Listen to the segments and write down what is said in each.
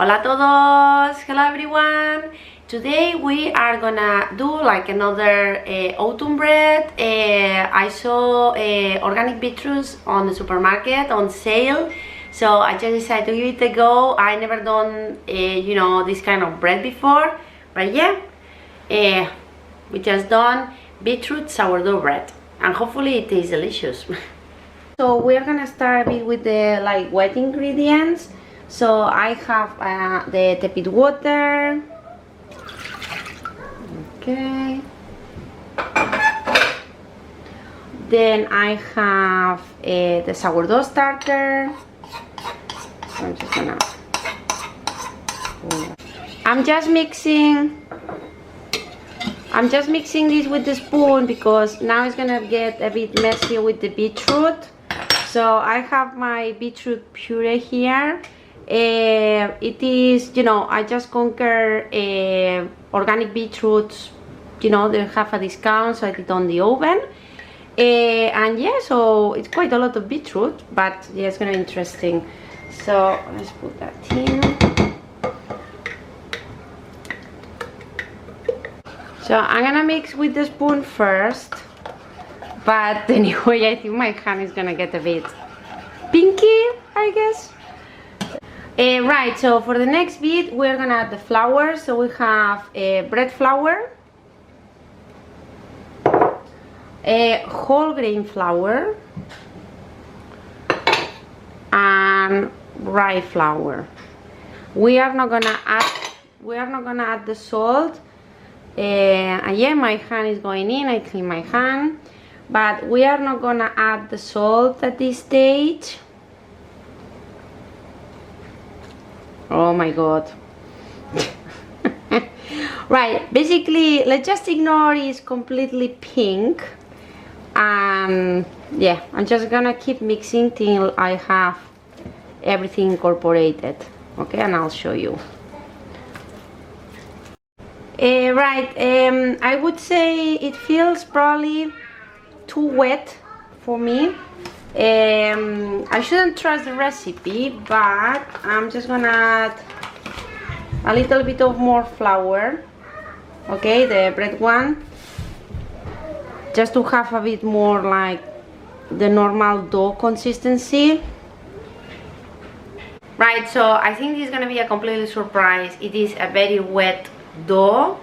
Hola a todos! Hello everyone! Today we are gonna do like another autumn bread. I saw organic beetroots on the supermarket on sale, so I just decided to give it a go. I never done you know, this kind of bread before, but yeah, we just done beetroot sourdough bread and hopefully it tastes delicious. So we're gonna start a bit with the like wet ingredients. So I have the tepid water. Okay. Then I have the sourdough starter. I'm just mixing this with the spoon because now it's gonna get a bit messy with the beetroot. So I have my beetroot puree here. It is, you know, I just conquer organic beetroots, you know, they have a discount, so I did on the oven. And yeah, so it's quite a lot of beetroot, but yeah, it's gonna be interesting. So let's put that in. So I'm gonna mix with the spoon first, but anyway, I think my hand is gonna get a bit pinky, I guess. Right, so for the next bit we're gonna add the flour. So we have bread flour, whole grain flour, and rye flour. We are not gonna add the salt. And yeah, my hand is going in. I clean my hand, but we are not gonna add the salt at this stage. Oh my god. Right, basically let's just ignore it's completely pink. And yeah, I'm just gonna keep mixing till I have everything incorporated. Okay, and I'll show you. I would say it feels probably too wet for me. I shouldn't trust the recipe, but I'm just gonna add a little bit of more flour, okay, the bread one, just to have a bit more like the normal dough consistency. Right, so I think this is gonna be a completely surprise. It is a very wet dough.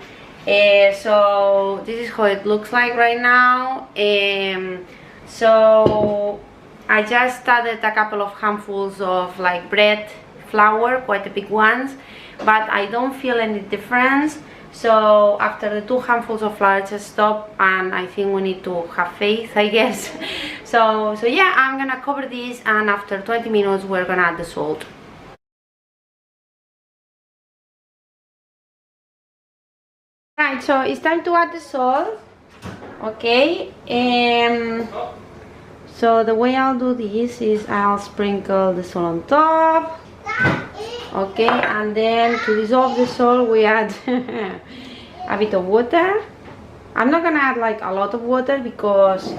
So this is how it looks like right now. So I just added a couple of handfuls of like bread flour, quite the big ones, but I don't feel any difference. So after the 2 handfuls of flour, just stop, and I think we need to have faith, I guess. So yeah, I'm gonna cover this, and after 20 minutes we're gonna add the salt. Right, so it's time to add the salt. Okay, so the way I'll do this is I'll sprinkle the salt on top. Okay, and then to dissolve the salt we add a bit of water. I'm not gonna add like a lot of water because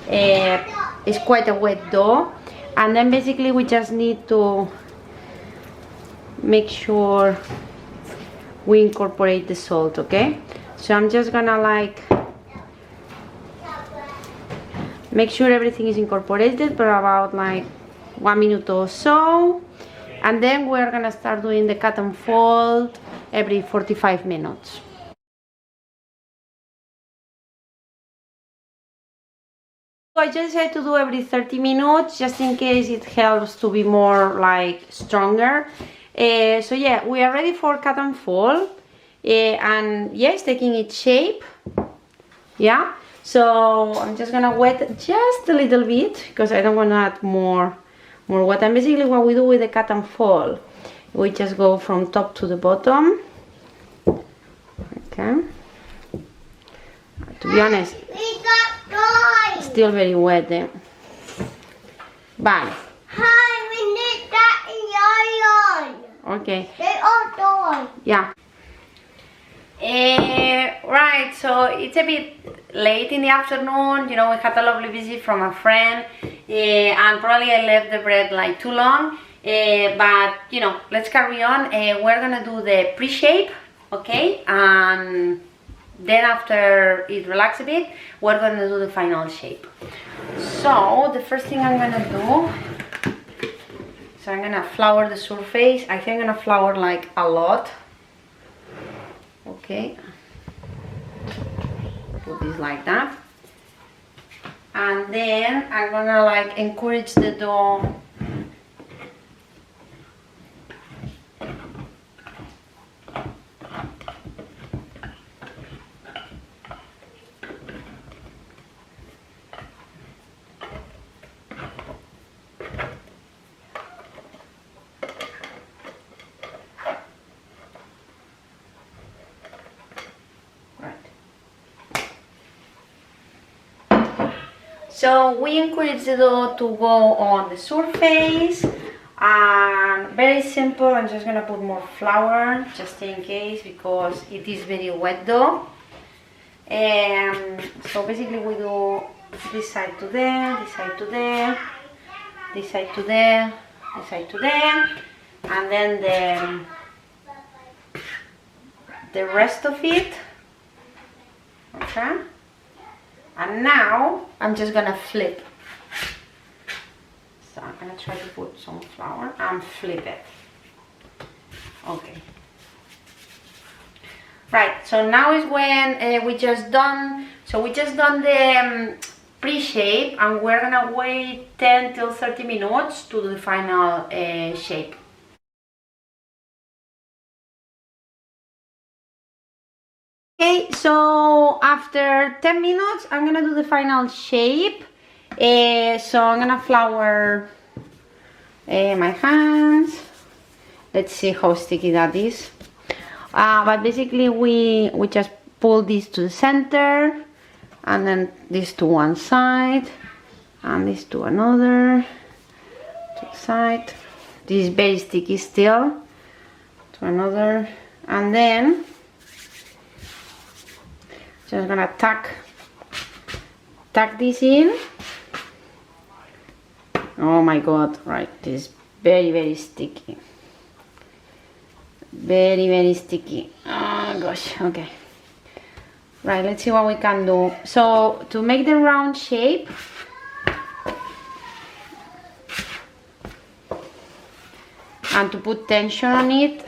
it's quite a wet dough. And then basically we just need to make sure we incorporate the salt, okay? So I'm just gonna like make sure everything is incorporated for about like 1 minute or so, and then we're gonna start doing the cut and fold every 45 minutes. So I just had to do every 30 minutes just in case it helps to be more like stronger. So yeah, we are ready for cut and fold, and yes, taking its shape. Yeah, so I'm just gonna wet just a little bit because I don't want to add more wet. And basically what we do with the cut and fold, we just go from top to the bottom. Okay, to be honest, still very wet there. Bye. Hi, we need that in your Okay. They all die. Yeah. Right, so it's a bit late in the afternoon. You know, we had a lovely visit from a friend, and probably I left the bread like too long. But you know, let's carry on. We're gonna do the pre-shape, okay, and then after it relaxes a bit, we're gonna do the final shape. So the first thing I'm gonna do, so I'm gonna flour the surface. I think I'm gonna flour like a lot. Okay, put this like that, and then I'm gonna like encourage the dough. So we encourage the dough to go on the surface, and very simple. I'm just gonna put more flour just in case because it is very wet dough. And so basically we do this side to there, this side to there, this side to there, this side to there, and then the rest of it. Okay. And now I'm just gonna flip. So I'm gonna try to put some flour and flip it. Okay. Right. So now is when we just done. So we just done the pre-shape, and we're gonna wait 10 till 30 minutes to do the final shape. Okay, so after 10 minutes, I'm gonna do the final shape. So I'm gonna flour my hands. Let's see how sticky that is. But basically, we just pull this to the center, and then this to one side, and this to another side. This is very sticky still. To another, and then. Just gonna tuck this in. Oh my god, right, this is very sticky. Very sticky. Oh gosh, okay. Right, let's see what we can do. So to make the round shape, and to put tension on it,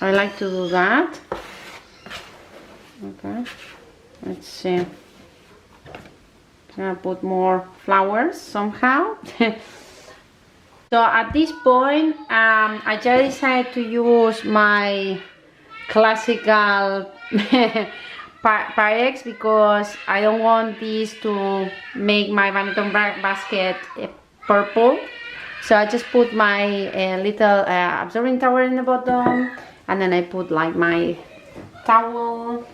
I like to do that. Okay, let's see. I'm gonna put more flowers somehow. So at this point, I just decided to use my classical Pyrex because I don't want this to make my Benetton basket purple. So I just put my little absorbing towel in the bottom, and then I put like my towel.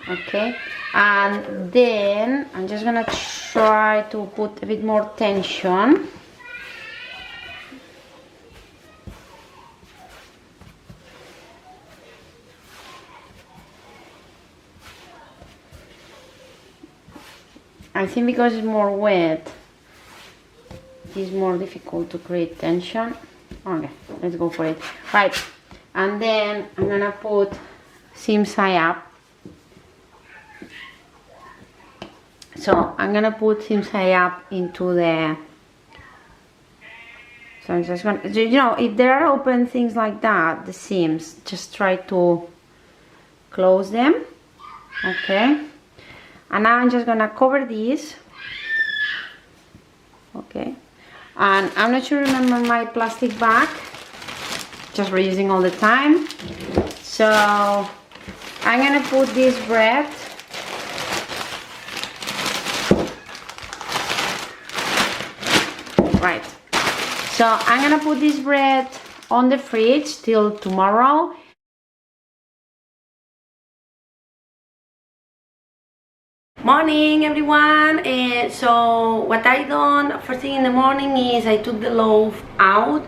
Okay, and then I'm just gonna try to put a bit more tension. I think because it's more wet, it's more difficult to create tension. Okay, let's go for it. Right, and then I'm gonna put seam side up. So I'm gonna put seam side up into the. So I'm just gonna, you know, if there are open things like that, the seams, just try to close them. Okay. And now I'm just gonna cover this. Okay. And I'm not sure remember my plastic bag. Just reusing all the time. So I'm gonna put this bread. Right. So I'm gonna put this bread on the fridge till tomorrow. Morning everyone. So what I done first thing in the morning is I took the loaf out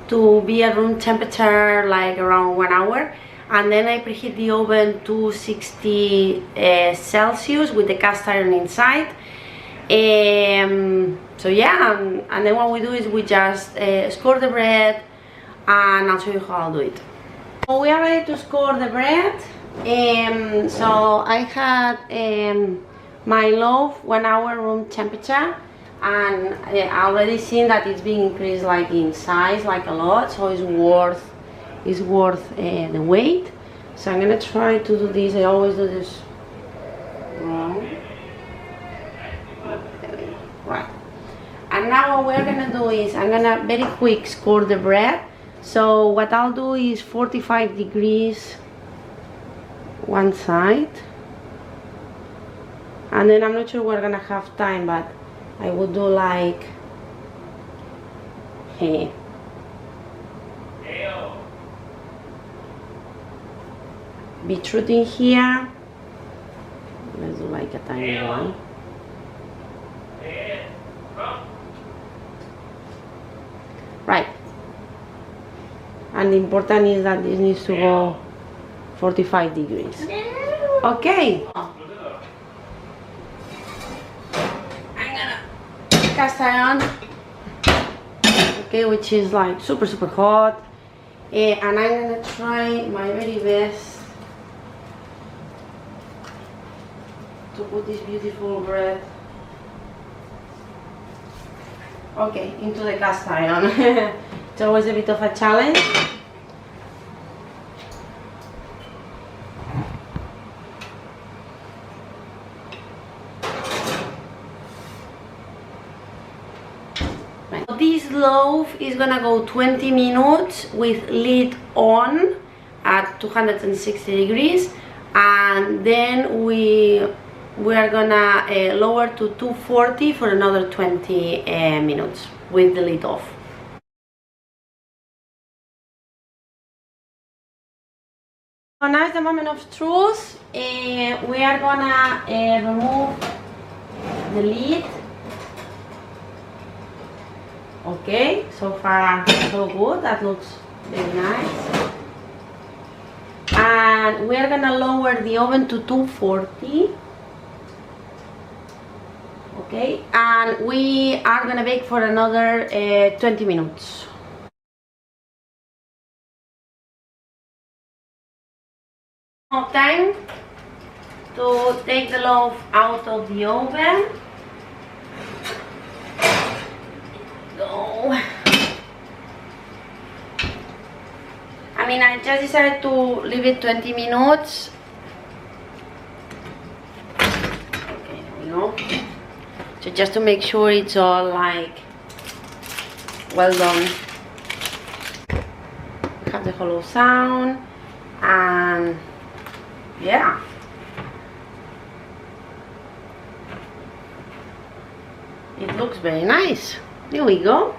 to be at room temperature like around 1 hour, and then I preheat the oven to 60 Celsius with the cast iron inside. So yeah, and then what we do is we just score the bread, and I'll show you how I'll do it. So we are ready to score the bread. So I had my loaf 1 hour room temperature, and I already seen that it's being increased like in size, like a lot, so it's worth the weight. So I'm gonna try to do this. I always do this wrong. Right. And now what we're gonna do is I'm gonna very quick score the bread. So what I'll do is 45 degrees one side, and then I'm not sure we're gonna have time, but I would do like beetroot in here. Let's do like a tiny one. Right. And the important is that this needs to go 45 degrees. Okay. I'm gonna cast iron. Okay, which is like super hot. And I'm gonna try my very best to put this beautiful bread, okay, into the cast iron. It's always a bit of a challenge. This loaf is gonna go 20 minutes with lid on at 260 degrees, and then we are gonna lower to 240 for another 20 minutes with the lid off. So now is the moment of truth. We are gonna remove the lid. Okay, so far so good. That looks very nice. And we are gonna lower the oven to 240. Okay, and we are gonna bake for another 20 minutes. Now time to take the loaf out of the oven. Go. I mean, I just decided to leave it 20 minutes. Okay, there we go. So just to make sure it's all like well done. We have the hollow sound, and yeah. It looks very nice. There we go.